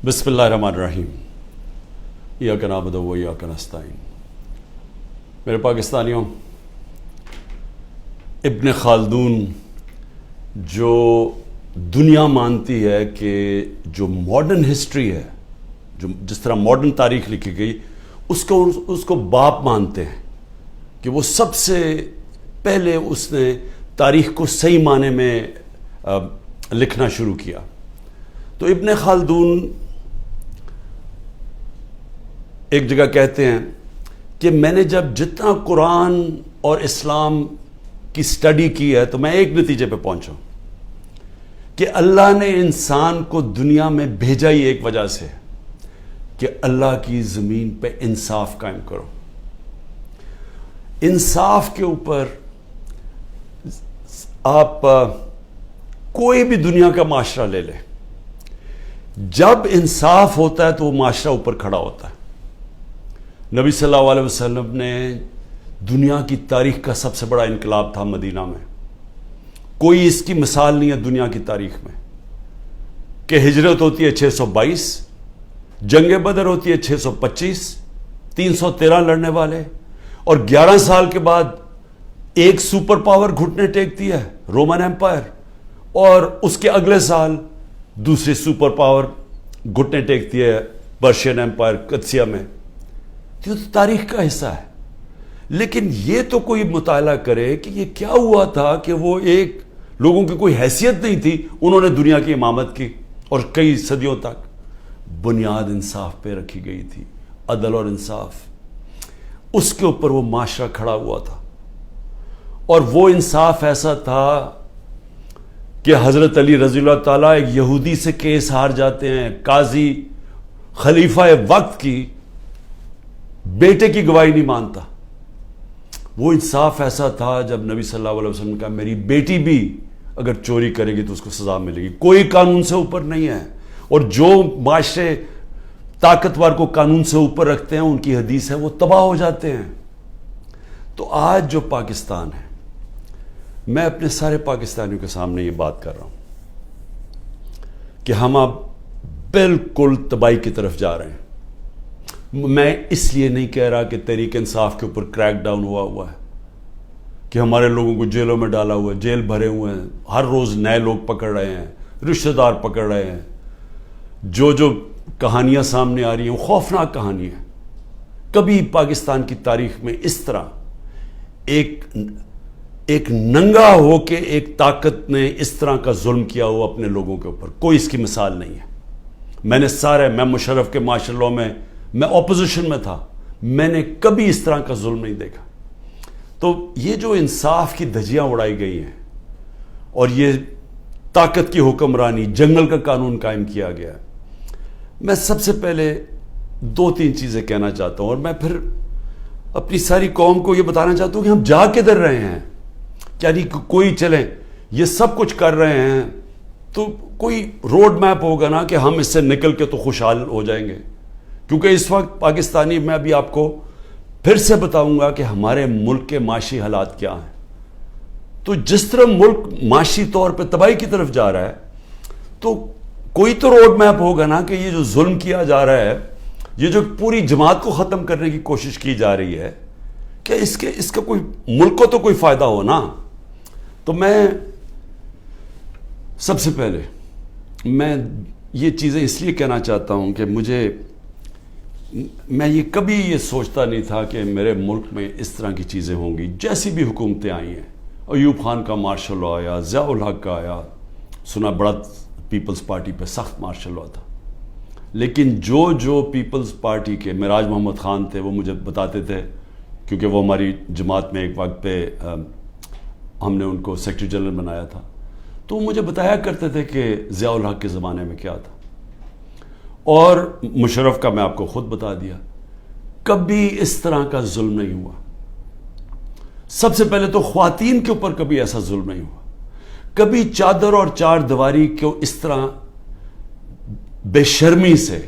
بسم اللہ الرحمن الرحیم ایاک نعبد و ایاک نستعین۔ میرے پاکستانیوں، ابن خلدون جو دنیا مانتی ہے کہ جو ماڈرن ہسٹری ہے، جو جس طرح ماڈرن تاریخ لکھی گئی، اس کو باپ مانتے ہیں کہ وہ سب سے پہلے اس نے تاریخ کو صحیح معنی میں لکھنا شروع کیا۔ تو ابن خلدون ایک جگہ کہتے ہیں کہ میں نے جتنا قرآن اور اسلام کی سٹڈی کی ہے تو میں ایک نتیجے پہ پہنچا کہ اللہ نے انسان کو دنیا میں بھیجا ہی ایک وجہ سے کہ اللہ کی زمین پہ انصاف قائم کرو۔ انصاف کے اوپر آپ کوئی بھی دنیا کا معاشرہ لے لیں، جب انصاف ہوتا ہے تو وہ معاشرہ اوپر کھڑا ہوتا ہے۔ نبی صلی اللہ علیہ وسلم نے دنیا کی تاریخ کا سب سے بڑا انقلاب تھا مدینہ میں، کوئی اس کی مثال نہیں ہے دنیا کی تاریخ میں، کہ ہجرت ہوتی ہے 622، جنگ بدر ہوتی ہے 625، 313 لڑنے والے، اور 11 سال کے بعد ایک سپر پاور گھٹنے ٹیکتی ہے رومن ایمپائر، اور اس کے اگلے سال دوسری سپر پاور گھٹنے ٹیکتی ہے پرشین ایمپائر قدسیہ میں۔ یہ تو تاریخ کا حصہ ہے، لیکن یہ تو کوئی مطالعہ کرے کہ یہ کیا ہوا تھا کہ وہ ایک لوگوں کی کوئی حیثیت نہیں تھی، انہوں نے دنیا کی امامت کی اور کئی صدیوں تک بنیاد انصاف پہ رکھی گئی تھی، عدل اور انصاف، اس کے اوپر وہ معاشرہ کھڑا ہوا تھا۔ اور وہ انصاف ایسا تھا کہ حضرت علی رضی اللہ تعالیٰ ایک یہودی سے کیس ہار جاتے ہیں، قاضی خلیفہ وقت کی بیٹے کی گواہی نہیں مانتا۔ وہ انصاف ایسا تھا جب نبی صلی اللہ علیہ وسلم نے کہا میری بیٹی بھی اگر چوری کرے گی تو اس کو سزا ملے گی، کوئی قانون سے اوپر نہیں ہے، اور جو معاشرے طاقتور کو قانون سے اوپر رکھتے ہیں ان کی حدیث ہے وہ تباہ ہو جاتے ہیں۔ تو آج جو پاکستان ہے، میں اپنے سارے پاکستانیوں کے سامنے یہ بات کر رہا ہوں کہ ہم اب بالکل تباہی کی طرف جا رہے ہیں۔ میں اس لیے نہیں کہہ رہا کہ تحریک انصاف کے اوپر کریک ڈاؤن ہوا ہے، کہ ہمارے لوگوں کو جیلوں میں ڈالا ہوا ہے، جیل بھرے ہوئے ہیں، ہر روز نئے لوگ پکڑ رہے ہیں، رشتہ دار پکڑ رہے ہیں، جو کہانیاں سامنے آ رہی ہیں وہ خوفناک کہانی ہے۔ کبھی پاکستان کی تاریخ میں اس طرح ایک ننگا ہو کے ایک طاقت نے اس طرح کا ظلم کیا ہوا اپنے لوگوں کے اوپر، کوئی اس کی مثال نہیں ہے۔ میں مشرف کے مارشل لاء میں اپوزیشن میں تھا، میں نے کبھی اس طرح کا ظلم نہیں دیکھا۔ تو یہ جو انصاف کی دھجیاں اڑائی گئی ہیں اور یہ طاقت کی حکمرانی، جنگل کا قانون قائم کیا گیا ہے، میں سب سے پہلے 2-3 چیزیں کہنا چاہتا ہوں، اور میں پھر اپنی ساری قوم کو یہ بتانا چاہتا ہوں کہ ہم جا کدھر رہے ہیں۔ یعنی کوئی چلیں یہ سب کچھ کر رہے ہیں تو کوئی روڈ میپ ہوگا نا کہ ہم اس سے نکل کے تو خوشحال ہو جائیں گے، کیونکہ اس وقت پاکستانی، میں ابھی آپ کو پھر سے بتاؤں گا کہ ہمارے ملک کے معاشی حالات کیا ہیں۔ تو جس طرح ملک معاشی طور پہ تباہی کی طرف جا رہا ہے تو کوئی تو روڈ میپ ہوگا نا کہ یہ جو ظلم کیا جا رہا ہے، یہ جو پوری جماعت کو ختم کرنے کی کوشش کی جا رہی ہے، کہ اس کا کوئی ملک کو تو کوئی فائدہ ہو نا۔ تو میں سب سے پہلے میں یہ چیزیں اس لیے کہنا چاہتا ہوں کہ میں یہ کبھی یہ سوچتا نہیں تھا کہ میرے ملک میں اس طرح کی چیزیں ہوں گی۔ جیسی بھی حکومتیں آئی ہیں، ایوب خان کا مارشل لاء آیا، ضیاء الحق کا آیا، سنا بڑا پیپلز پارٹی پہ سخت مارشل لاء تھا، لیکن جو پیپلز پارٹی کے معراج محمد خان تھے وہ مجھے بتاتے تھے، کیونکہ وہ ہماری جماعت میں ایک وقت پہ ہم نے ان کو سیکرٹری جنرل بنایا تھا، تو وہ مجھے بتایا کرتے تھے کہ ضیاء الحق کے زمانے میں کیا تھا، اور مشرف کا میں آپ کو خود بتا دیا، کبھی اس طرح کا ظلم نہیں ہوا۔ سب سے پہلے تو خواتین کے اوپر کبھی ایسا ظلم نہیں ہوا، کبھی چادر اور چار دیواری کو اس طرح بے شرمی سے،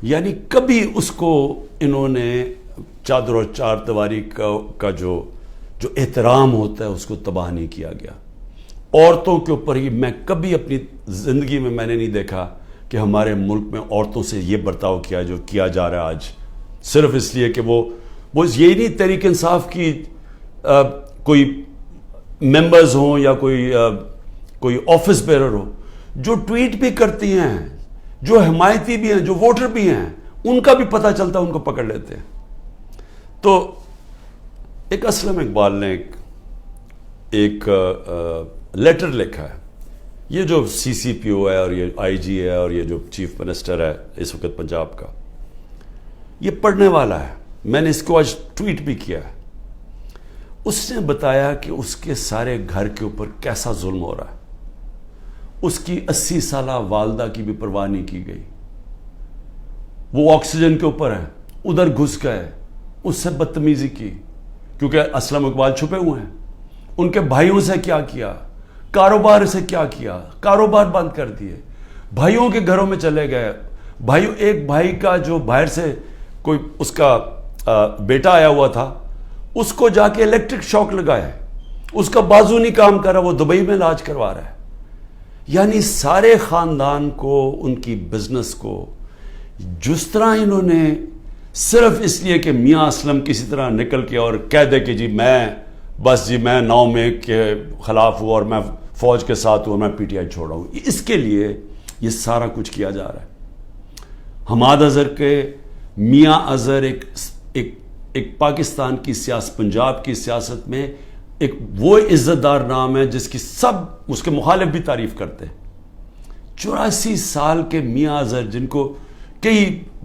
یعنی کبھی اس کو انہوں نے چادر اور چار دیواری کا جو احترام ہوتا ہے اس کو تباہ نہیں کیا گیا۔ عورتوں کے اوپر ہی میں کبھی اپنی زندگی میں نے نہیں دیکھا کہ ہمارے ملک میں عورتوں سے یہ برتاؤ کیا جو کیا جا رہا ہے آج، صرف اس لیے کہ وہ یہی نہیں تحریک انصاف کی کوئی ممبرز ہوں یا کوئی آفس بیرر ہو، جو ٹویٹ بھی کرتی ہیں، جو حمایتی بھی ہیں، جو ووٹر بھی ہیں، ان کا بھی پتہ چلتا ہے، ان کو پکڑ لیتے ہیں۔ تو ایک اسلم اقبال نے ایک لیٹر لکھا ہے، یہ جو سی سی پی او ہے اور یہ آئی جی ہے اور یہ جو چیف منسٹر ہے اس وقت پنجاب کا، یہ پڑھنے والا ہے، میں نے اس کو آج ٹویٹ بھی کیا ہے۔ اس نے بتایا کہ اس کے سارے گھر کے اوپر کیسا ظلم ہو رہا ہے، اس کی 80 سالہ والدہ کی بھی پرواہ نہیں کی گئی، وہ آکسیجن کے اوپر ہے، ادھر گھس گئے، اس سے بدتمیزی کی، کیونکہ اسلم اقبال چھپے ہوئے ہیں۔ ان کے بھائیوں سے کیا کیا، کاروبار سے کیا کیا، کاروبار بند کر دیے، بھائیوں کے گھروں میں چلے گئے، ایک بھائی کا جو باہر سے کوئی اس کا بیٹا آیا ہوا تھا، اس کو جا کے الیکٹرک شاک لگایا، اس کا بازو نہیں کام کر رہا، وہ دبئی میں علاج کروا رہا ہے۔ یعنی سارے خاندان کو، ان کی بزنس کو جس طرح انہوں نے صرف اس لیے کہ میاں اسلم کسی طرح نکل کے اور کہہ دے کہ میں 9 مئی کے خلاف ہوں اور میں فوج کے ساتھ ہوں اور میں پی ٹی آئی چھوڑا ہوں، اس کے لیے یہ سارا کچھ کیا جا رہا ہے۔ حماد اظہر کے میاں اظہر ایک پاکستان کی سیاست، پنجاب کی سیاست میں ایک وہ عزت دار نام ہے جس کی سب اس کے مخالف بھی تعریف کرتے ہیں۔ 84 سال کے میاں اظہر جن کو کئی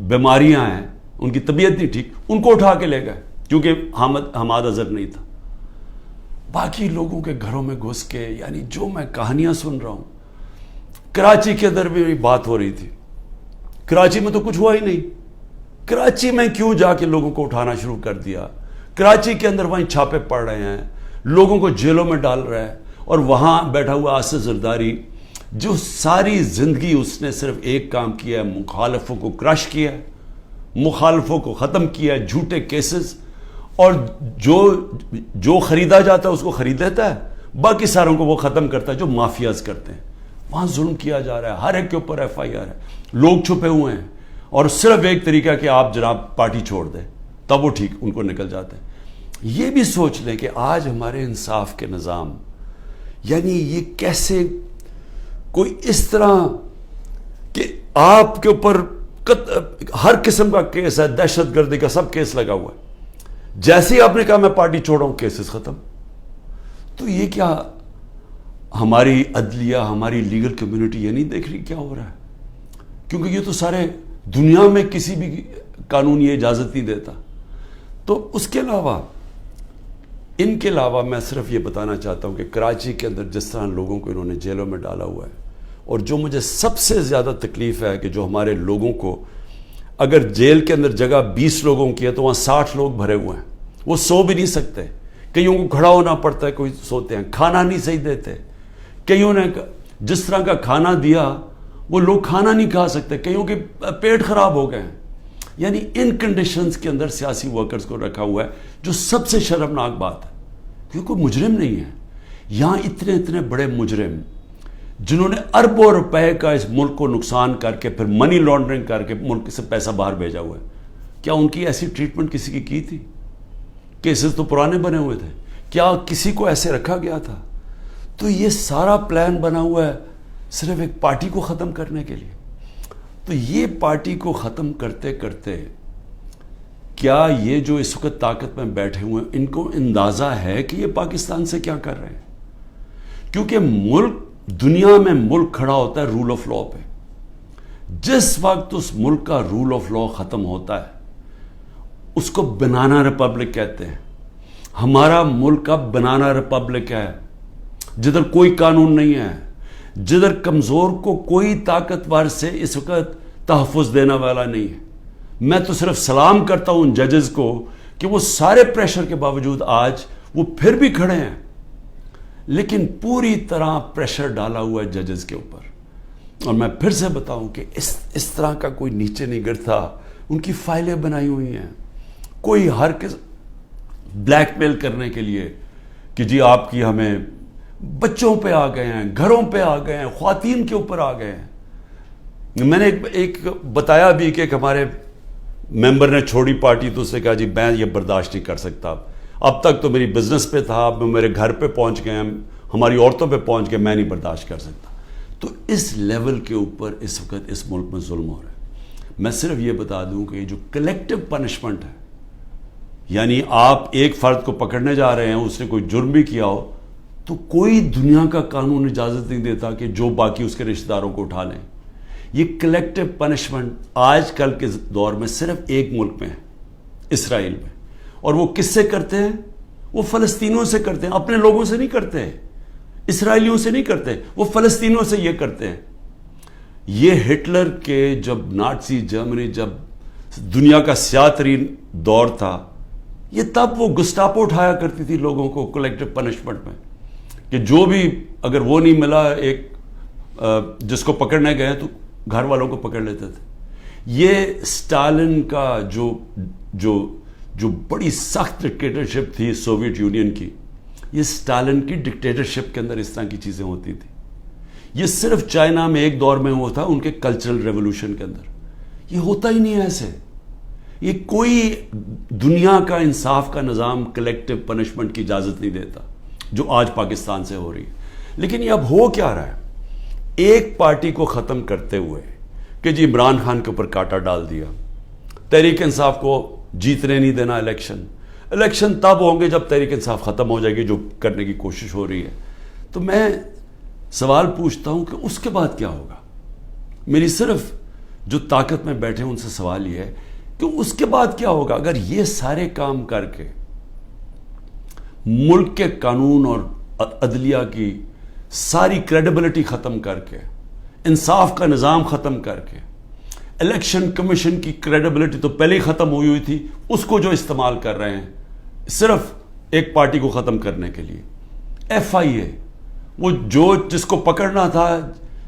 بیماریاں ہیں، ان کی طبیعت نہیں ٹھیک، ان کو اٹھا کے لے گئے کیونکہ حماد اظہر نہیں تھا۔ باقی لوگوں کے گھروں میں گھس کے، یعنی جو میں کہانیاں سن رہا ہوں، کراچی کے اندر بھی بات ہو رہی تھی، کراچی میں تو کچھ ہوا ہی نہیں، کراچی میں کیوں جا کے لوگوں کو اٹھانا شروع کر دیا، کراچی کے اندر وہیں چھاپے پڑ رہے ہیں، لوگوں کو جیلوں میں ڈال رہا ہے، اور وہاں بیٹھا ہوا آصف زرداری جو ساری زندگی اس نے صرف ایک کام کیا ہے، مخالفوں کو کرش کیا ہے، مخالفوں کو ختم کیا ہے، جھوٹے کیسز، اور جو خریدا جاتا ہے اس کو خرید لیتا ہے، باقی ساروں کو وہ ختم کرتا ہے جو مافیاز کرتے ہیں۔ وہاں ظلم کیا جا رہا ہے، ہر ایک کے اوپر ایف آئی آر ہے، لوگ چھپے ہوئے ہیں، اور صرف ایک طریقہ کہ آپ جناب پارٹی چھوڑ دیں تب وہ ٹھیک ان کو نکل جاتے ہیں۔ یہ بھی سوچ لیں کہ آج ہمارے انصاف کے نظام، یعنی یہ کیسے کوئی اس طرح کہ آپ کے اوپر ہر قسم کا کیس ہے، دہشت گردی کا سب کیس لگا ہوا ہے، جیسے ہی آپ نے کہا میں پارٹی چھوڑا ہوں کیسز ختم۔ تو یہ کیا ہماری عدلیہ، ہماری لیگل کمیونٹی یہ نہیں دیکھ رہی کیا ہو رہا ہے؟ کیونکہ یہ تو سارے دنیا میں کسی بھی قانون یہ اجازت نہیں دیتا۔ تو اس کے علاوہ، ان کے علاوہ میں صرف یہ بتانا چاہتا ہوں کہ کراچی کے اندر جس طرح لوگوں کو انہوں نے جیلوں میں ڈالا ہوا ہے، اور جو مجھے سب سے زیادہ تکلیف ہے کہ جو ہمارے لوگوں کو، اگر جیل کے اندر جگہ 20 لوگوں کی ہے تو وہاں 60 لوگ بھرے ہوئے ہیں، وہ سو بھی نہیں سکتے، کئیوں کو کھڑا ہونا پڑتا ہے، کوئی سوتے ہیں، کھانا نہیں صحیح دیتے، کئیوں نے جس طرح کا کھانا دیا وہ لوگ کھانا نہیں کھا سکتے، کئیوں کے پیٹ خراب ہو گئے ہیں۔ یعنی ان کنڈیشنز کے اندر سیاسی ورکرز کو رکھا ہوا ہے، جو سب سے شرمناک بات ہے، کیونکہ کوئی مجرم نہیں ہے یہاں، اتنے بڑے مجرم جنہوں نے اربوں روپے کا اس ملک کو نقصان کر کے پھر منی لانڈرنگ کر کے ملک سے پیسہ باہر بھیجا ہوا ہے، کیا ان کی ایسی ٹریٹمنٹ کسی کی تھی؟ کیسز تو پرانے بنے ہوئے تھے، کیا کسی کو ایسے رکھا گیا تھا؟ تو یہ سارا پلان بنا ہوا ہے صرف ایک پارٹی کو ختم کرنے کے لیے۔ تو یہ پارٹی کو ختم کرتے کرتے کیا یہ جو اس وقت طاقت میں بیٹھے ہوئے ہیں ان کو اندازہ ہے کہ یہ پاکستان سے کیا کر رہے ہیں؟ کیونکہ ملک، دنیا میں ملک کھڑا ہوتا ہے رول آف لا پہ، جس وقت اس ملک کا رول آف لا ختم ہوتا ہے اس کو بنانا ریپبلک کہتے ہیں۔ ہمارا ملک اب بنانا ریپبلک ہے، جدھر کوئی قانون نہیں ہے، جدھر کمزور کو کوئی طاقتور سے اس وقت تحفظ دینے والا نہیں ہے۔ میں تو صرف سلام کرتا ہوں ان ججز کو کہ وہ سارے پریشر کے باوجود آج وہ پھر بھی کھڑے ہیں، لیکن پوری طرح پریشر ڈالا ہوا ہے ججز کے اوپر۔ اور میں پھر سے بتاؤں کہ اس طرح کا کوئی نیچے نہیں گرتا، ان کی فائلیں بنائی ہوئی ہیں، کوئی ہر کس بلیک میل کرنے کے لیے کہ جی آپ کی ہمیں، بچوں پہ آ گئے ہیں، گھروں پہ آ گئے ہیں، خواتین کے اوپر آ گئے ہیں۔ میں نے ایک بتایا بھی کہ ایک ہمارے ممبر نے چھوڑی پارٹی تو اس نے کہا جی میں یہ برداشت نہیں کر سکتا، اب تک تو میری بزنس پہ تھا، اب میرے گھر پہ پہنچ گئے، ہماری عورتوں پہ پہنچ گئے، میں نہیں برداشت کر سکتا۔ تو اس لیول کے اوپر اس وقت اس ملک میں ظلم ہو رہا ہے۔ میں صرف یہ بتا دوں کہ یہ جو کلیکٹیو پنشمنٹ ہے، یعنی آپ ایک فرد کو پکڑنے جا رہے ہیں، اس نے کوئی جرم بھی کیا ہو تو کوئی دنیا کا قانون اجازت نہیں دیتا کہ جو باقی اس کے رشتہ داروں کو اٹھا لیں۔ یہ کلیکٹیو پنشمنٹ آج کل کے دور میں صرف ایک ملک میں ہے، اسرائیل میں، اور وہ کس سے کرتے ہیں؟ وہ فلسطینیوں سے کرتے ہیں، اپنے لوگوں سے نہیں کرتے، اسرائیلیوں سے نہیں کرتے، وہ فلسطینیوں سے یہ کرتے ہیں۔ یہ ہٹلر کے جب نازی جرمنی جب دنیا کا سیاہ ترین دور تھا، یہ تب وہ گسٹاپو اٹھایا کرتی تھی لوگوں کو کلیکٹیو پنشمنٹ میں، کہ جو بھی اگر وہ نہیں ملا ایک جس کو پکڑنے گئے تو گھر والوں کو پکڑ لیتے تھے۔ یہ سٹالن کا جو بڑی سخت ڈکٹیٹرشپ تھی سوویت یونین کی، یہ سٹالن کی ڈکٹیٹرشپ کے اندر اس طرح کی چیزیں ہوتی تھی۔ یہ صرف چائنا میں ایک دور میں ہوا تھا، ان کے کلچرل ریولوشن کے اندر۔ یہ ہوتا ہی نہیں ہے ایسے۔ یہ کوئی دنیا کا انصاف کا نظام کلیکٹیو پنشمنٹ کی اجازت نہیں دیتا، جو آج پاکستان سے ہو رہی ہے۔ لیکن یہ اب ہو کیا رہا ہے؟ ایک پارٹی کو ختم کرتے ہوئے کہ جی عمران خان کے اوپر کانٹا ڈال دیا، تحریک انصاف کو جیتنے نہیں دینا الیکشن تب ہوں گے جب تحریک انصاف ختم ہو جائے گی، جو کرنے کی کوشش ہو رہی ہے۔ تو میں سوال پوچھتا ہوں کہ اس کے بعد کیا ہوگا؟ میری صرف جو طاقت میں بیٹھے ان سے سوال یہ ہے کہ اس کے بعد کیا ہوگا؟ اگر یہ سارے کام کر کے ملک کے قانون اور عدلیہ کی ساری کریڈیبلٹی ختم کر کے، انصاف کا نظام ختم کر کے، الیکشن کمیشن کی کریڈیبلٹی تو پہلے ہی ختم ہوئی تھی، اس کو جو استعمال کر رہے ہیں صرف ایک پارٹی کو ختم کرنے کے لیے، ایف آئی اے، وہ جس کو پکڑنا تھا،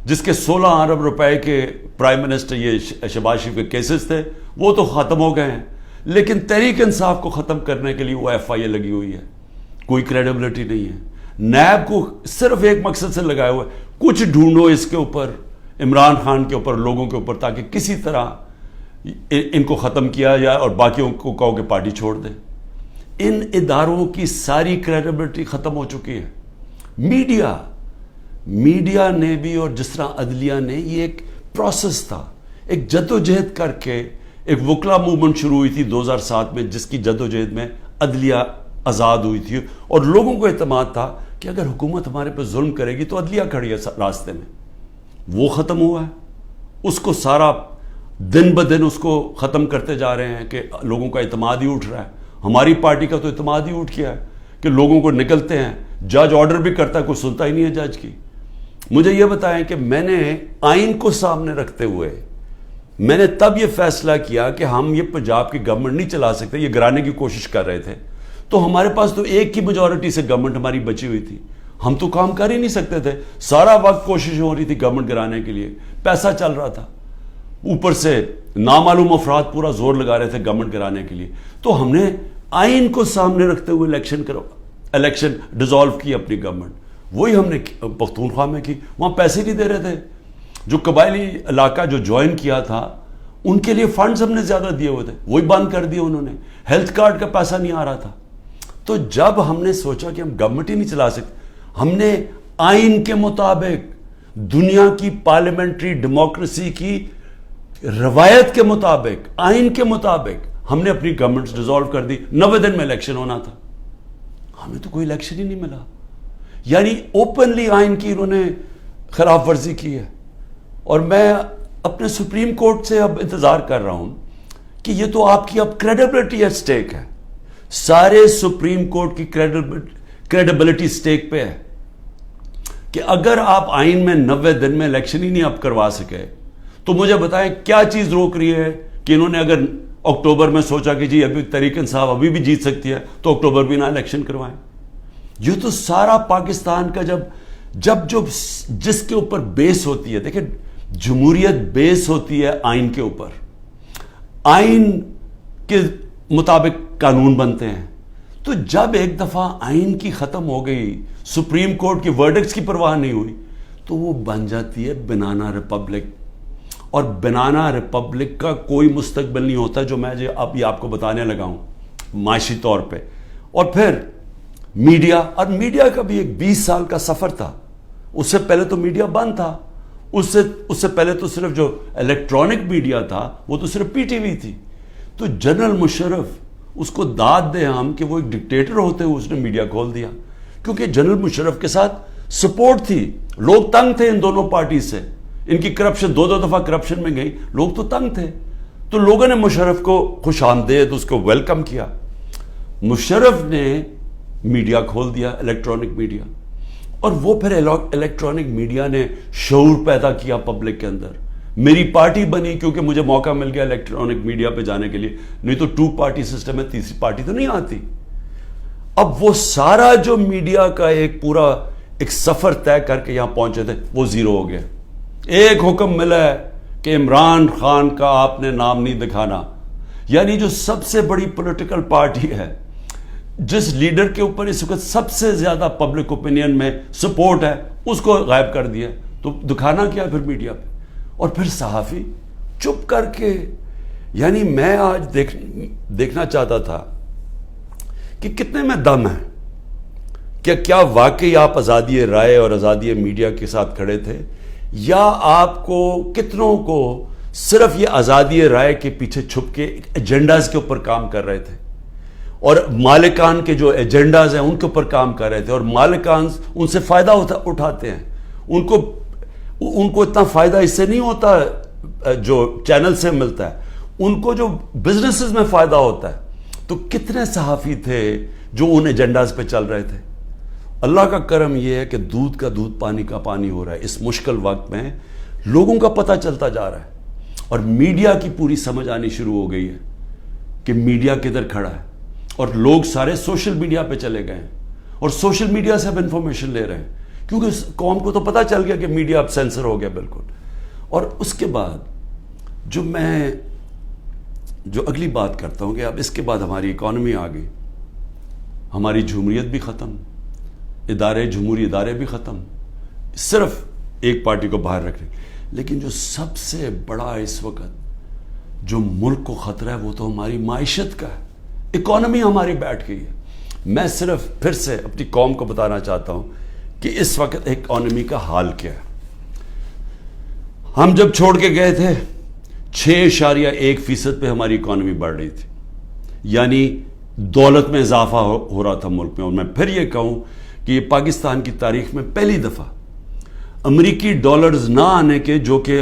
جس کے 16 ارب روپے کے پرائم منسٹر یہ شہباز شریف کے کیسز تھے، وہ تو ختم ہو گئے ہیں، لیکن تحریک انصاف کو ختم کرنے کے لیے وہ ایف آئی اے لگی ہوئی ہے، کوئی کریڈیبلٹی نہیں ہے۔ نیب کو صرف ایک مقصد سے لگایا ہوا ہے، کچھ ڈھونڈو اس کے اوپر، عمران خان کے اوپر، لوگوں کے اوپر، تاکہ کسی طرح ان کو ختم کیا جائے اور باقیوں کو کہو کہ پارٹی چھوڑ دیں۔ ان اداروں کی ساری کریڈیبلٹی ختم ہو چکی ہے۔ میڈیا نے بھی، اور جس طرح عدلیہ نے، یہ ایک پروسیس تھا، ایک جدوجہد کر کے ایک وکلا موومنٹ شروع ہوئی تھی 2007 میں، جس کی جدوجہد میں عدلیہ آزاد ہوئی تھی، اور لوگوں کو اعتماد تھا کہ اگر حکومت ہمارے پہ ظلم کرے گی تو عدلیہ کھڑی ہے راستے میں۔ وہ ختم ہوا ہے، اس کو سارا دن بدن اس کو ختم کرتے جا رہے ہیں کہ لوگوں کا اعتماد ہی اٹھ رہا ہے۔ ہماری پارٹی کا تو اعتماد ہی اٹھ گیا ہے کہ لوگوں کو نکلتے ہیں، جج آرڈر بھی کرتا ہے، کوئی سنتا ہی نہیں ہے جج کی۔ مجھے یہ بتائیں کہ میں نے آئین کو سامنے رکھتے ہوئے میں نے تب یہ فیصلہ کیا کہ ہم یہ پنجاب کی گورنمنٹ نہیں چلا سکتے، یہ گرانے کی کوشش کر رہے تھے، تو ہمارے پاس تو ایک کی میجورٹی سے گورنمنٹ ہماری بچی ہوئی تھی، ہم تو کام کر ہی نہیں سکتے تھے، سارا وقت کوشش ہو رہی تھی گورنمنٹ گرانے کے لیے، پیسہ چل رہا تھا، اوپر سے نامعلوم افراد پورا زور لگا رہے تھے گورنمنٹ گرانے کے لیے۔ تو ہم نے آئین کو سامنے رکھتے ہوئے الیکشن ڈیزالو کی اپنی گورنمنٹ، وہی ہم نے پختونخوا میں کی۔ وہاں پیسے نہیں دے رہے تھے، جو قبائلی علاقہ جو جوائن کیا تھا ان کے لیے فنڈز ہم نے زیادہ دیے ہوئے تھے، وہی بند کر دیے انہوں نے، ہیلتھ کارڈ کا پیسہ نہیں آ رہا تھا۔ تو جب ہم نے سوچا کہ ہم گورنمنٹ ہی نہیں چلا سکتے، ہم نے آئین کے مطابق، دنیا کی پارلیمنٹری ڈیموکریسی کی روایت کے مطابق، آئین کے مطابق ہم نے اپنی گورنمنٹ ڈیزالو کر دی۔ 90 دن میں الیکشن ہونا تھا، ہمیں تو کوئی الیکشن ہی نہیں ملا۔ یعنی اوپنلی آئین کی انہوں نے خلاف ورزی کی ہے، اور میں اپنے سپریم کورٹ سے اب انتظار کر رہا ہوں کہ یہ تو آپ کی اب کریڈیبلٹی ایٹ سٹیک ہے، سارے سپریم کورٹ کی کریڈیبلٹی سٹیک پہ ہے کہ اگر آپ آئین میں 90 دن میں الیکشن ہی نہیں اب کروا سکے تو مجھے بتائیں کیا چیز روک رہی ہے کہ انہوں نے اگر اکتوبر میں سوچا کہ جی ابھی تحریک انصاف ابھی بھی جیت سکتی ہے تو اکتوبر بھی نہ الیکشن کروائیں۔ یہ تو سارا پاکستان کا جو جس کے اوپر بیس ہوتی ہے، دیکھیں جمہوریت بیس ہوتی ہے آئین کے اوپر، آئین کے مطابق قانون بنتے ہیں۔ تو جب ایک دفعہ آئین کی ختم ہو گئی، سپریم کورٹ کی ورڈکٹس کی پرواہ نہیں ہوئی، تو وہ بن جاتی ہے بنانا ریپبلک، اور بنانا ریپبلک کا کوئی مستقبل نہیں ہوتا جو میں اب یہ آپ کو بتانے لگا ہوں معاشی طور پہ. اور پھر میڈیا، اور میڈیا کا بھی ایک 20 سال کا سفر تھا. اس سے پہلے تو میڈیا بند تھا. اس سے پہلے تو صرف جو الیکٹرانک میڈیا تھا وہ تو صرف پی ٹی وی تھی. تو جنرل مشرف، اس کو داد دیں ہم کہ وہ ایک ڈکٹیٹر ہوتے ہوئے اس نے میڈیا کھول دیا، کیونکہ جنرل مشرف کے ساتھ سپورٹ تھی. لوگ تنگ تھے ان دونوں پارٹی سے. ان کی کرپشن دو دفعہ کرپشن میں گئی، لوگ تو تنگ تھے. تو لوگوں نے مشرف کو خوش آمدید اس کو ویلکم کیا. مشرف نے میڈیا کھول دیا، الیکٹرانک میڈیا. اور وہ پھر الیکٹرانک میڈیا نے شعور پیدا کیا پبلک کے اندر. میری پارٹی بنی کیونکہ مجھے موقع مل گیا الیکٹرانک میڈیا پہ جانے کے لیے، نہیں تو 2 پارٹی سسٹم ہے، تیسری پارٹی تو نہیں آتی. اب وہ سارا جو میڈیا کا ایک پورا ایک سفر طے کر کے یہاں پہنچے تھے وہ زیرو ہو گیا. ایک حکم ملا ہے کہ عمران خان کا آپ نے نام نہیں دکھانا. یعنی جو سب سے بڑی پولیٹیکل پارٹی ہے، جس لیڈر کے اوپر اس وقت سب سے زیادہ پبلک اوپینین میں سپورٹ ہے، اس کو غائب کر دیا. تو دکھانا کیا پھر میڈیا پہ؟ اور پھر صحافی چپ کر کے. یعنی میں آج دیکھنا چاہتا تھا کہ کتنے میں دم ہے. کیا واقعی آپ آزادی رائے اور آزادی میڈیا کے ساتھ کھڑے تھے، یا آپ کو کتنوں کو صرف یہ آزادی رائے کے پیچھے چھپ کے ایجنڈاز کے اوپر کام کر رہے تھے، اور مالکان کے جو ایجنڈاز ہیں ان کے اوپر کام کر رہے تھے، اور مالکان ان سے فائدہ اٹھاتے ہیں. ان کو اتنا فائدہ اس سے نہیں ہوتا جو چینل سے ملتا ہے، ان کو جو بزنسز میں فائدہ ہوتا ہے. تو کتنے صحافی تھے جو ان ایجنڈاز پہ چل رہے تھے. اللہ کا کرم یہ ہے کہ دودھ کا دودھ پانی کا پانی ہو رہا ہے. اس مشکل وقت میں لوگوں کا پتہ چلتا جا رہا ہے، اور میڈیا کی پوری سمجھ آنی شروع ہو گئی ہے کہ میڈیا کدھر کھڑا ہے. اور لوگ سارے سوشل میڈیا پہ چلے گئے ہیں، اور سوشل میڈیا سے اب انفارمیشن لے رہے ہیں، کیونکہ اس قوم کو تو پتہ چل گیا کہ میڈیا اب سینسر ہو گیا بالکل. اور اس کے بعد جو اگلی بات کرتا ہوں کہ اب اس کے بعد ہماری اکانومی آ گئی، ہماری جمہوریت بھی ختم، جمہوری ادارے بھی ختم، صرف ایک پارٹی کو باہر رکھنے. لیکن جو سب سے بڑا اس وقت جو ملک کو خطرہ ہے وہ تو ہماری معیشت کا ہے. اکانومی ہماری بیٹھ گئی ہے. میں صرف پھر سے اپنی قوم کو بتانا چاہتا ہوں کہ اس وقت اکانومی کا حال کیا ہے. ہم جب چھوڑ کے گئے تھے 6.1% پہ ہماری اکانومی بڑھ رہی تھی، یعنی دولت میں اضافہ ہو رہا تھا ملک میں. اور میں پھر یہ کہوں کہ یہ پاکستان کی تاریخ میں پہلی دفعہ امریکی ڈالرز نہ آنے کے، جو کہ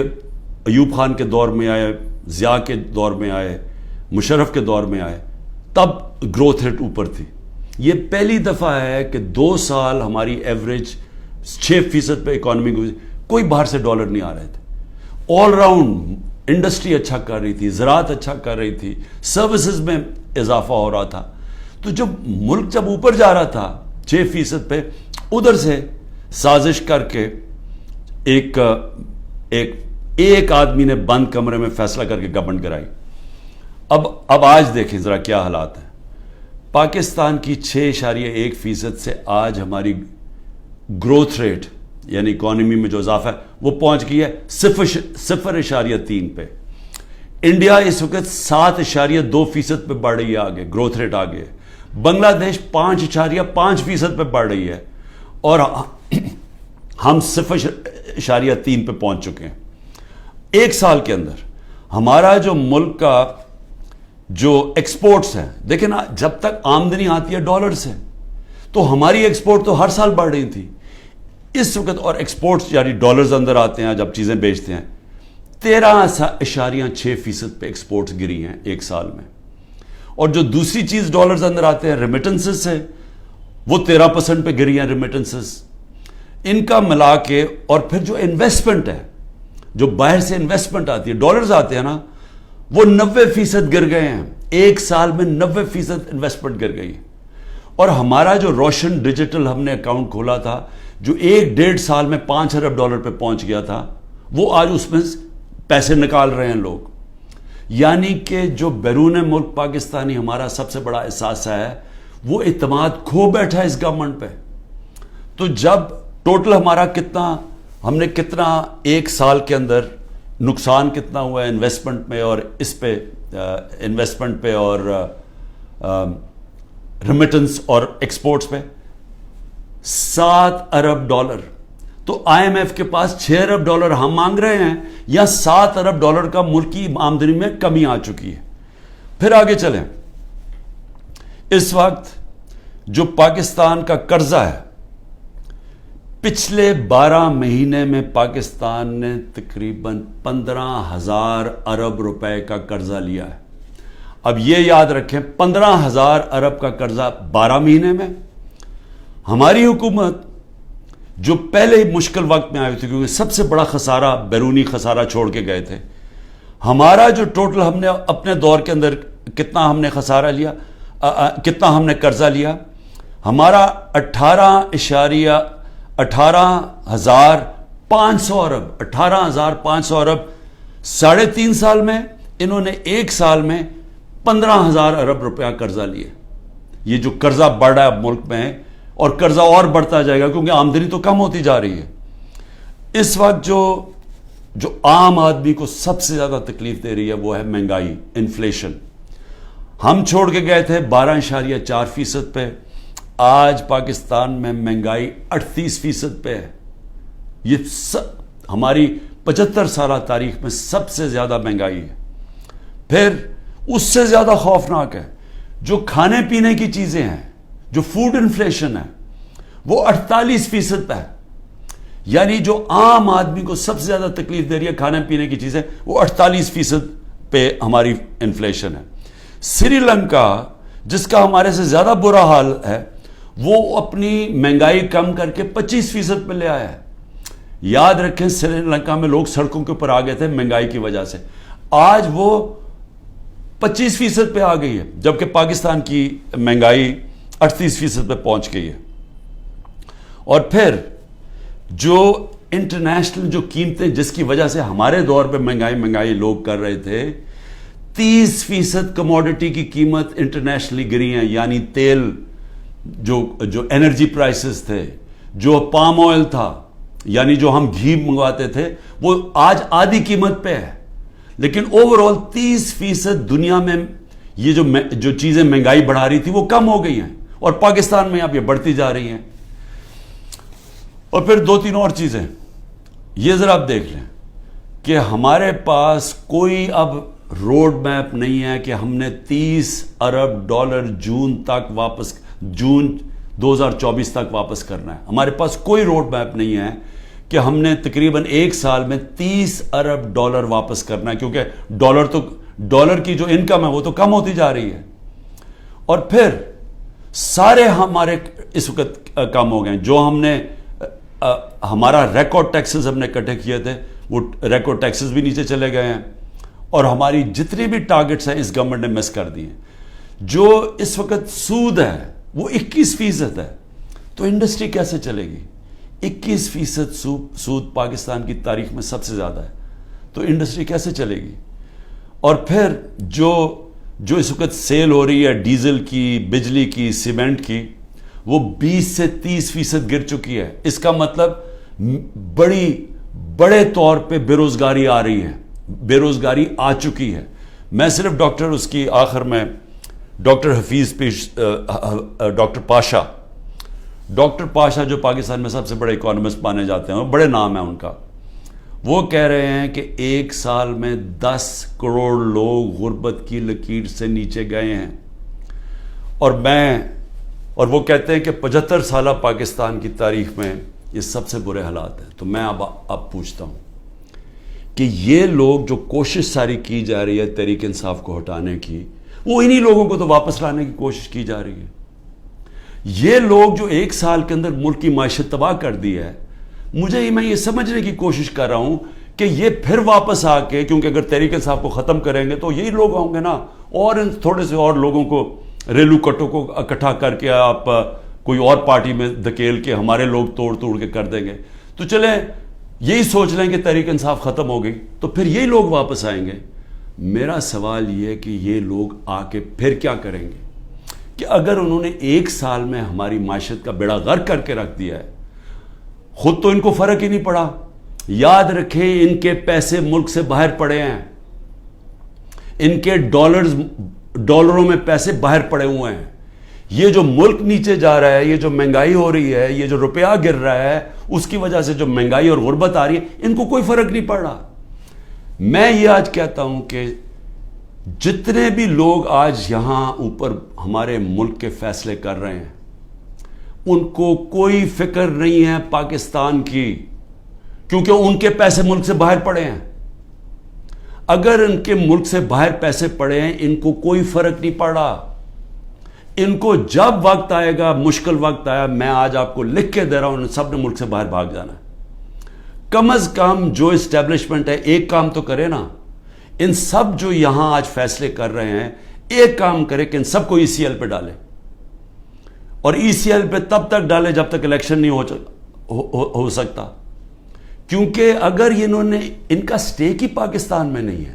ایوب خان کے دور میں آئے، ضیاء کے دور میں آئے، مشرف کے دور میں آئے، تب گروتھ ریٹ اوپر تھی. یہ پہلی دفعہ ہے کہ 2 سال ہماری ایوریج 6% پہ اکانومی کو کوئی باہر سے ڈالر نہیں آ رہے تھے. آل راؤنڈ انڈسٹری اچھا کر رہی تھی، زراعت اچھا کر رہی تھی، سروسز میں اضافہ ہو رہا تھا. تو ملک جب اوپر جا رہا تھا 6% پہ، ادھر سے سازش کر کے ایک آدمی نے بند کمرے میں فیصلہ کر کے گورنمنٹ کرائی. اب آج دیکھیں ذرا کیا حالات ہیں. پاکستان کی 6.1% سے آج ہماری گروتھ ریٹ یعنی اکانومی میں جو اضافہ ہے وہ پہنچ گئی ہے 0.3 پہ. انڈیا اس وقت 7.2% پہ بڑھ رہی ہے، آگے گروتھ ریٹ آگے. بنگلہ دیش 5.5% پہ بڑھ رہی ہے، اور ہم 0.3 پہ پہنچ چکے ہیں. ایک سال کے اندر ہمارا جو ملک کا جو ایکسپورٹس ہیں، دیکھیں نا، جب تک آمدنی آتی ہے ڈالر سے تو ہماری ایکسپورٹ تو ہر سال بڑھ رہی تھی. اس وقت اور ایکسپورٹس یعنی ڈالرز اندر آتے ہیں جب چیزیں بیچتے ہیں، 13.6% پہ ایکسپورٹس گری ہیں ایک سال میں. اور جو دوسری چیز ڈالرز اندر آتے ہیں ریمیٹنسز سے، وہ 13% پہ گری ہیں ریمیٹنسز. ان کا ملا کے اور پھر جو انویسٹمنٹ ہے، جو باہر سے انویسٹمنٹ آتی ہے، ڈالرز آتے ہیں نا، وہ 90% گر گئے ہیں. ایک سال میں 90% انویسٹمنٹ گر گئی. اور ہمارا جو روشن ڈیجیٹل ہم نے اکاؤنٹ کھولا تھا، جو 1.5 سال میں $5 ارب پہ پہنچ گیا تھا، وہ آج اس میں پیسے نکال رہے ہیں لوگ. یعنی کہ جو بیرون ملک پاکستانی ہمارا سب سے بڑا احساس ہے، وہ اعتماد کھو بیٹھا ہے اس گورنمنٹ پہ. تو جب ٹوٹل ہمارا ہم نے کتنا ایک سال کے اندر نقصان کتنا ہوا ہے انویسٹمنٹ میں اور اس پہ انویسٹمنٹ پہ اور ریمیٹنس اور ایکسپورٹس پہ 7 ارب ڈالر. تو آئی ایم ایف کے پاس 6 ارب ڈالر ہم مانگ رہے ہیں یا 7 ارب ڈالر کا ملکی آمدنی میں کمی آ چکی ہے. پھر آگے چلیں. اس وقت جو پاکستان کا قرضہ ہے، پچھلے 12 مہینے میں پاکستان نے تقریباً 15,000 ارب روپے کا قرضہ لیا ہے. اب یہ یاد رکھیں 15,000 ارب کا قرضہ 12 مہینے میں. ہماری حکومت جو پہلے ہی مشکل وقت میں آئی تھی، کیونکہ سب سے بڑا خسارہ بیرونی خسارہ چھوڑ کے گئے تھے. ہمارا جو ٹوٹل ہم نے اپنے دور کے اندر کتنا ہم نے خسارہ لیا، کتنا ہم نے قرضہ لیا، ہمارا 18,500 ارب 18,500 ارب 3.5 سال میں. انہوں نے 1 سال میں 15,000 ارب روپیہ قرضہ لیا. یہ جو قرضہ بڑھ رہا ہے ملک میں، اور قرضہ اور بڑھتا جائے گا کیونکہ آمدنی تو کم ہوتی جا رہی ہے. اس وقت جو عام آدمی کو سب سے زیادہ تکلیف دے رہی ہے وہ ہے مہنگائی، انفلیشن. ہم چھوڑ کے گئے تھے 12.4% پہ، آج پاکستان میں مہنگائی 38% پہ ہے. یہ ہماری 75 سالہ تاریخ میں سب سے زیادہ مہنگائی ہے. پھر اس سے زیادہ خوفناک ہے جو کھانے پینے کی چیزیں ہیں، جو فوڈ انفلیشن ہے، وہ 48% پہ ہے. یعنی جو عام آدمی کو سب سے زیادہ تکلیف دے رہی ہے کھانے پینے کی چیزیں، وہ 48% پہ ہماری انفلیشن ہے. سری لنکا جس کا ہمارے سے زیادہ برا حال ہے، وہ اپنی مہنگائی کم کر کے 25% پہ لے آیا ہے. یاد رکھیں سری لنکا میں لوگ سڑکوں کے اوپر آ گئے تھے مہنگائی کی وجہ سے، آج وہ 25% پہ آ گئی ہے، جبکہ پاکستان کی مہنگائی 38% پہ پہنچ گئی ہے. اور پھر جو انٹرنیشنل جو قیمتیں جس کی وجہ سے ہمارے دور پہ مہنگائی لوگ کر رہے تھے، 30% کموڈٹی کی قیمت انٹرنیشنلی گری ہیں. یعنی تیل، جو انرجی پرائسز تھے، جو پام آئل تھا، یعنی جو ہم گھی منگواتے تھے، وہ آج آدھی قیمت پہ ہے. لیکن اوورآل 30% دنیا میں یہ جو چیزیں مہنگائی بڑھا رہی تھی وہ کم ہو گئی ہیں، اور پاکستان میں اب یہ بڑھتی جا رہی ہیں. اور پھر 2-3 اور چیزیں یہ ذرا آپ دیکھ لیں کہ ہمارے پاس کوئی اب روڈ میپ نہیں ہے کہ ہم نے 30 ارب ڈالر جون 2024 تک واپس کرنا ہے. ہمارے پاس کوئی روڈ میپ نہیں ہے کہ ہم نے تقریباً 1 سال میں 30 ارب ڈالر واپس کرنا ہے، کیونکہ ڈالر کی جو انکم ہے وہ تو کم ہوتی جا رہی ہے. اور پھر سارے ہمارے اس وقت کم ہو گئے. جو ہم نے ہمارا ریکارڈ ٹیکسز ہم نے اکٹھے کیے تھے، وہ ریکارڈ ٹیکسز بھی نیچے چلے گئے ہیں، اور ہماری جتنی بھی ٹارگٹس ہیں اس گورنمنٹ نے مس کر دی ہیں. جو اس وقت سود ہے وہ 21% ہے. تو انڈسٹری کیسے چلے گی؟ 21% سود پاکستان کی تاریخ میں سب سے زیادہ ہے. تو انڈسٹری کیسے چلے گی؟ اور پھر جو اس وقت سیل ہو رہی ہے ڈیزل کی، بجلی کی، سیمنٹ کی، وہ 20 سے 30% گر چکی ہے. اس کا مطلب بڑے طور پہ بے روزگاری آ رہی ہے، بے روزگاری آ چکی ہے. میں صرف اس کی آخر میں ڈاکٹر پاشا جو پاکستان میں سب سے بڑے اکانومسٹ مانے جاتے ہیں، بڑے نام ہیں ان کا، وہ کہہ رہے ہیں کہ 1 سال میں 10 کروڑ لوگ غربت کی لکیر سے نیچے گئے ہیں. اور وہ کہتے ہیں کہ 75 سالہ پاکستان کی تاریخ میں یہ سب سے برے حالات ہیں. تو میں اب پوچھتا ہوں کہ یہ لوگ جو کوشش ساری کی جا رہی ہے تحریک انصاف کو ہٹانے کی، وہ انہی لوگوں کو تو واپس لانے کی کوشش کی جا رہی ہے. یہ لوگ جو 1 سال کے اندر ملک کی معیشت تباہ کر دی ہے، میں یہ سمجھنے کی کوشش کر رہا ہوں کہ یہ پھر واپس آ کے، کیونکہ اگر تحریک انصاف کو ختم کریں گے تو یہی لوگ ہوں گے نا، اور ان تھوڑے سے اور لوگوں کو، ریلو کٹوں کو اکٹھا کر کے آپ کوئی اور پارٹی میں دھکیل کے ہمارے لوگ توڑ کے کر دیں گے. تو چلیں یہی سوچ لیں کہ تحریک انصاف ختم ہو گئی تو پھر یہی لوگ واپس آئیں گے. میرا سوال یہ ہے کہ یہ لوگ آ کے پھر کیا کریں گے؟ کہ اگر انہوں نے 1 سال میں ہماری معیشت کا بیڑا غرق کر کے رکھ دیا ہے، خود تو ان کو فرق ہی نہیں پڑا، یاد رکھیں ان کے پیسے ملک سے باہر پڑے ہیں، ان کے ڈالروں میں پیسے باہر پڑے ہوئے ہیں. یہ جو ملک نیچے جا رہا ہے، یہ جو مہنگائی ہو رہی ہے، یہ جو روپیہ گر رہا ہے، اس کی وجہ سے جو مہنگائی اور غربت آ رہی ہے، ان کو کوئی فرق نہیں پڑ رہا. میں یہ آج کہتا ہوں کہ جتنے بھی لوگ آج یہاں اوپر ہمارے ملک کے فیصلے کر رہے ہیں، ان کو کوئی فکر نہیں ہے پاکستان کی، کیونکہ ان کے پیسے ملک سے باہر پڑے ہیں. اگر ان کے ملک سے باہر پیسے پڑے ہیں، ان کو کوئی فرق نہیں پڑ رہا. ان کو جب وقت آئے گا، مشکل وقت آیا، میں آج آپ کو لکھ کے دے رہا ہوں، سب نے ملک سے باہر بھاگ جانا ہے. کم از کم جو اسٹیبلشمنٹ ہے ایک کام تو کرے نا. ان سب جو یہاں آج فیصلے کر رہے ہیں، ایک کام کرے کہ ان سب کو ای سی ایل پہ ڈالے، اور ای سی ایل پہ تب تک ڈالے جب تک الیکشن نہیں ہو سکتا. کیونکہ اگر انہوں نے، ان کا سٹیک ہی پاکستان میں نہیں ہے،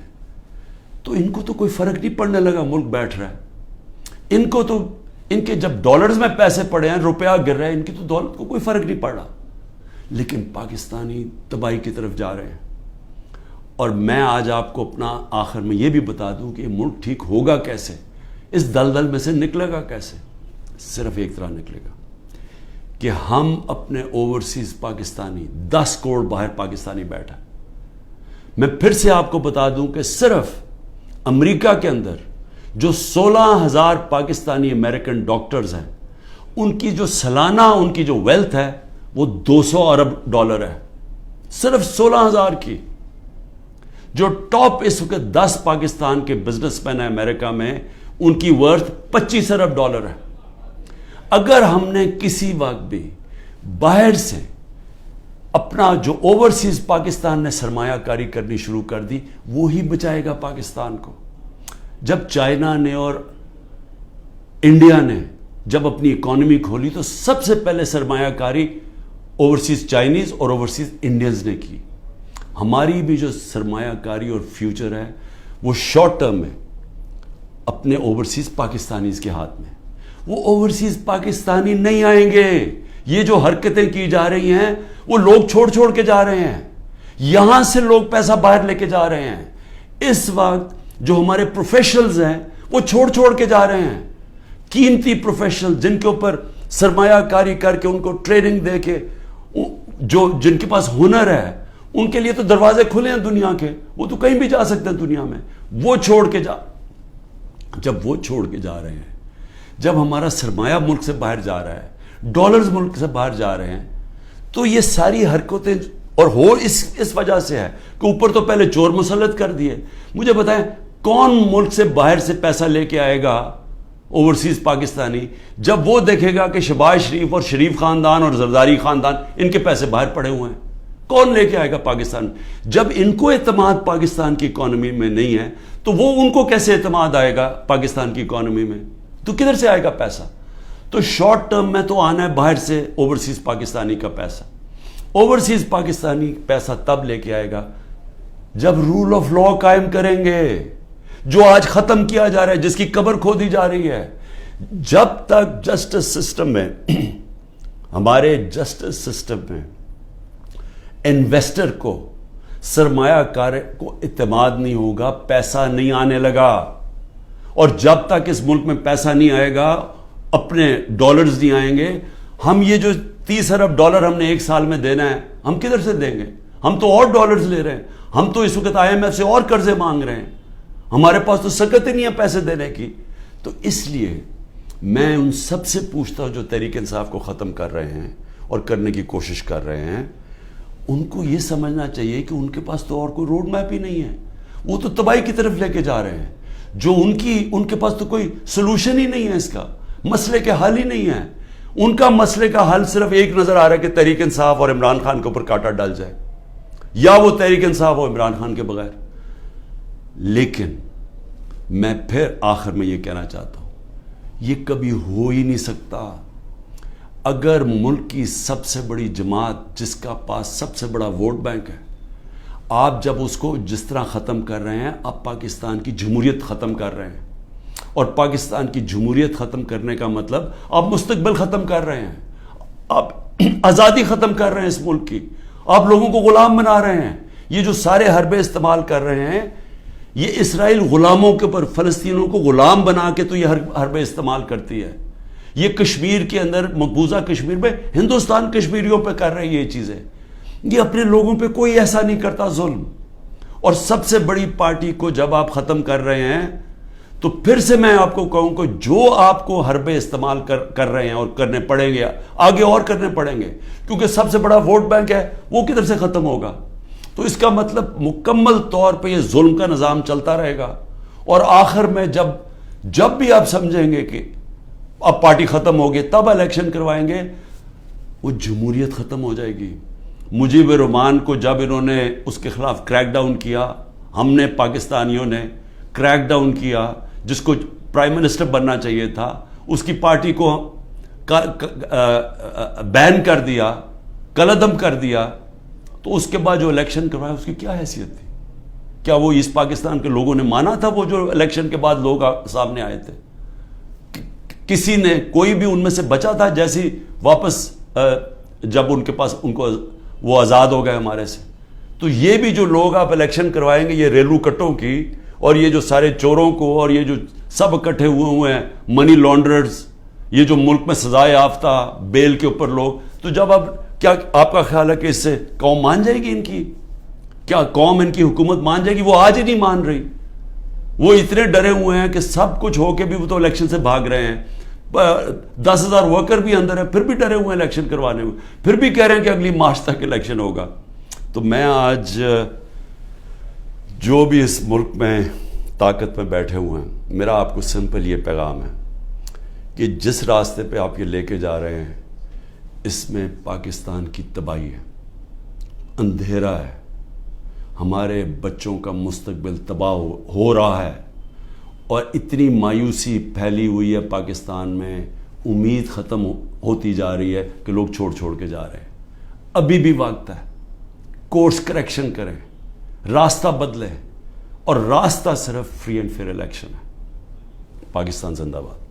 تو ان کو تو کوئی فرق نہیں پڑنے لگا ملک بیٹھ رہا ہے. ان کو تو، ان کے جب ڈالرز میں پیسے پڑے ہیں، روپیہ گر رہا ہے، ان کی تو دولت کو کوئی فرق نہیں پڑ رہا. لیکن پاکستانی تباہی کی طرف جا رہے ہیں. اور میں آج آپ کو اپنا آخر میں یہ بھی بتا دوں کہ یہ ملک ٹھیک ہوگا کیسے، اس دلدل میں سے نکلے گا کیسے. صرف ایک طرح نکلے گا کہ ہم اپنے اوورسیز پاکستانی، 10 کروڑ باہر پاکستانی بیٹھا. میں پھر سے آپ کو بتا دوں کہ صرف امریکہ کے اندر جو 16,000 پاکستانی امریکن ڈاکٹرز ہیں، ان کی جو سالانہ ان کی جو ویلتھ ہے وہ $200 ارب ہے. صرف 16,000 کی. جو ٹاپ اس وقت 10 پاکستان کے بزنس مین ہیں امریکہ میں، ان کی ورتھ $25 ارب ہے. اگر ہم نے کسی وقت بھی باہر سے اپنا جو اوورسیز پاکستان نے سرمایہ کاری کرنی شروع کر دی، وہی بچائے گا پاکستان کو. جب چائنا نے اور انڈیا نے جب اپنی اکانومی کھولی تو سب سے پہلے سرمایہ کاری اوورسیز چائنیز اور اوورسیز انڈینز نے کی. ہماری بھی جو سرمایہ کاری اور فیوچر ہے وہ شارٹ ٹرم میں اپنے اوورسیز پاکستانیز کے ہاتھ میں. وہ اوورسیز پاکستانی نہیں آئیں گے. یہ جو حرکتیں کی جا رہی ہیں وہ لوگ چھوڑ کے جا رہے ہیں. یہاں سے لوگ پیسہ باہر لے کے جا رہے ہیں. اس وقت جو ہمارے پروفیشنلز ہیں وہ چھوڑ کے جا رہے ہیں. قیمتی پروفیشنل جن کے اوپر سرمایہ کاری کر کے، ان کو ٹریننگ دے کے، جن کے پاس ہنر ہے، ان کے لیے تو دروازے کھلے ہیں دنیا کے، وہ تو کہیں بھی جا سکتے ہیں دنیا میں. وہ جب وہ چھوڑ کے جا رہے ہیں، جب ہمارا سرمایہ ملک سے باہر جا رہا ہے، ڈالرز ملک سے باہر جا رہے ہیں، تو یہ ساری حرکتیں اور ہو اس وجہ سے ہے کہ اوپر تو پہلے چور مسلط کر دیے. مجھے بتائیں کون ملک سے باہر سے پیسہ لے کے آئے گا اوورسیز پاکستانی، جب وہ دیکھے گا کہ شہباز شریف اور شریف خاندان اور زرداری خاندان، ان کے پیسے باہر پڑے ہوئے ہیں. کون لے کے آئے گا پاکستان؟ جب ان کو اعتماد پاکستان کی اکانومی میں نہیں ہے تو وہ ان کو کیسے اعتماد آئے گا پاکستان کی اکانومی میں؟ تو کدھر سے آئے گا پیسہ؟ تو شارٹ ٹرم میں تو آنا ہے باہر سے اوورسیز پاکستانی کا پیسہ. اوورسیز پاکستانی پیسہ تب لے کے آئے گا جب رول آف لا قائم کریں گے، جو آج ختم کیا جا رہا ہے، جس کی قبر کھودی جا رہی ہے. جب تک جسٹس سسٹم میں، ہمارے جسٹس سسٹم میں انویسٹر کو، سرمایہ کار کو اعتماد نہیں ہوگا، پیسہ نہیں آنے لگا. اور جب تک اس ملک میں پیسہ نہیں آئے گا، اپنے ڈالرز نہیں آئیں گے. ہم یہ جو $30 ارب ہم نے ایک سال میں دینا ہے، ہم کدھر سے دیں گے؟ ہم تو اور ڈالرز لے رہے ہیں. ہم تو اس وقت IMF سے اور قرضے مانگ رہے ہیں. ہمارے پاس تو سکت ہی نہیں ہے پیسے دینے کی. تو اس لیے میں ان سب سے پوچھتا ہوں جو تحریک انصاف کو ختم کر رہے ہیں اور کرنے کی کوشش کر رہے ہیں، ان کو یہ سمجھنا چاہیے کہ ان کے پاس تو اور کوئی روڈ میپ ہی نہیں ہے. وہ تو تباہی کی طرف لے کے جا رہے ہیں. جو ان کے پاس تو کوئی سلوشن ہی نہیں ہے، اس کا مسئلے کے حل ہی نہیں ہے. ان کا مسئلے کا حل صرف ایک نظر آ رہا ہے کہ تحریک انصاف اور عمران خان کے اوپر کانٹا ڈال جائے، یا وہ تحریک انصاف اور عمران خان کے بغیر. لیکن میں پھر آخر میں یہ کہنا چاہتا ہوں، یہ کبھی ہو ہی نہیں سکتا. اگر ملک کی سب سے بڑی جماعت جس کا پاس سب سے بڑا ووٹ بینک ہے، آپ جب اس کو جس طرح ختم کر رہے ہیں، آپ پاکستان کی جمہوریت ختم کر رہے ہیں. اور پاکستان کی جمہوریت ختم کرنے کا مطلب آپ مستقبل ختم کر رہے ہیں، آپ آزادی ختم کر رہے ہیں اس ملک کی. آپ لوگوں کو غلام بنا رہے ہیں. یہ جو سارے حربے استعمال کر رہے ہیں یہ اسرائیل غلاموں کے اوپر فلسطینیوں کو غلام بنا کے تو یہ حربے استعمال کرتی ہے. یہ کشمیر کے اندر مقبوضہ کشمیر میں ہندوستان کشمیریوں پہ کر رہے ہیں یہ چیزیں. یہ اپنے لوگوں پہ کوئی ایسا نہیں کرتا ظلم. اور سب سے بڑی پارٹی کو جب آپ ختم کر رہے ہیں تو پھر سے میں آپ کو کہوں کہ جو آپ کو حربے استعمال کر رہے ہیں اور کرنے پڑیں گے آگے اور کرنے پڑیں گے کیونکہ سب سے بڑا ووٹ بینک ہے وہ کدھر سے ختم ہوگا. تو اس کا مطلب مکمل طور پہ یہ ظلم کا نظام چلتا رہے گا. اور آخر میں جب بھی آپ سمجھیں گے کہ اب پارٹی ختم ہوگی تب الیکشن کروائیں گے وہ جمہوریت ختم ہو جائے گی. مجیب الرحمان کو جب انہوں نے اس کے خلاف کریک ڈاؤن کیا, ہم نے پاکستانیوں نے کریک ڈاؤن کیا, جس کو پرائم منسٹر بننا چاہیے تھا اس کی پارٹی کو بین کر دیا, کلعدم کر دیا, تو اس کے بعد جو الیکشن کروایا اس کی کیا حیثیت تھی؟ کیا وہ ایسٹ پاکستان کے لوگوں نے مانا تھا وہ جو الیکشن کے بعد لوگ سامنے آئے تھے؟ کسی نے کوئی بھی ان میں سے بچا تھا جیسی واپس جب ان کے پاس ان کو وہ آزاد ہو گئے ہمارے سے؟ تو یہ بھی جو لوگ آپ الیکشن کروائیں گے یہ ریلو کٹوں کی اور یہ جو سارے چوروں کو اور یہ جو سب اکٹھے ہوئے ہیں منی لانڈررز, یہ جو ملک میں سزائے یافتہ بیل کے اوپر لوگ, تو جب کیا آپ کا خیال ہے کہ اس سے قوم مان جائے گی؟ ان کی کیا قوم ان کی حکومت مان جائے گی؟ وہ آج ہی نہیں مان رہی. وہ اتنے ڈرے ہوئے ہیں کہ سب کچھ ہو کے بھی وہ تو الیکشن سے بھاگ رہے ہیں. 10,000 ورکر بھی اندر ہے پھر بھی ڈرے ہوئے ہیں الیکشن کروانے میں, پھر بھی کہہ رہے ہیں کہ اگلی مارچ تک الیکشن ہوگا. تو میں آج جو بھی اس ملک میں طاقت میں بیٹھے ہوئے ہیں, میرا آپ کو سمپل یہ پیغام ہے کہ جس راستے پہ آپ یہ لے کے جا رہے ہیں اس میں پاکستان کی تباہی ہے, اندھیرا ہے, ہمارے بچوں کا مستقبل تباہ ہو رہا ہے, اور اتنی مایوسی پھیلی ہوئی ہے پاکستان میں, امید ختم ہوتی جا رہی ہے کہ لوگ چھوڑ کے جا رہے ہیں. ابھی بھی وقت ہے, کورس کریکشن کریں, راستہ بدلیں, اور راستہ صرف فری اینڈ فیئر الیکشن ہے. پاکستان زندہ باد.